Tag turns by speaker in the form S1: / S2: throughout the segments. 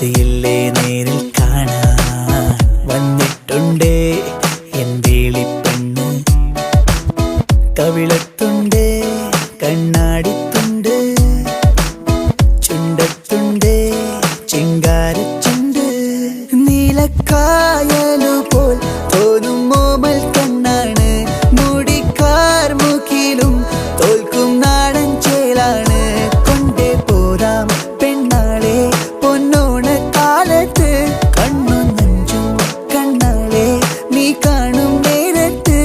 S1: കൊതിയില്ലേ നേരിൽ കാണാൻ വന്നിട്ടുണ്ടേ എൻ വേളിപ്പെണ്ണ്. കവിളത്തുണ്ട് കണ്ണാടിത്തുണ്ട്, ചുണ്ടത്തുണ്ട് ചിങ്കാരച്ചുണ്ട്. നീലക്കായലുപോൽ തോന്നും മോമൽ കണ്ണാണ്, മുടിക്കാർ മുഖിലും തോൽക്കും നാടൻ ചേലാണ്. കൊണ്ടേ പോരാം പെണ്ണാളെ പൊന്നോണ കാലത്ത്, കണ്ണും നെഞ്ചും കണ്ണാളെ നീ കാണും നേരത്ത്.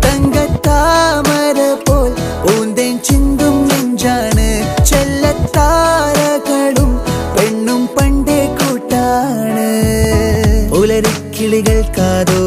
S1: തങ്കത്താമര പോൽ പൂന്തേൻ ചിന്തും നെഞ്ചാണ്, ചെല്ലത്താരകളും പെണ്ണും പണ്ടേ കൂട്ടാണ്. പുലരിക്കിളികൾ കാതോ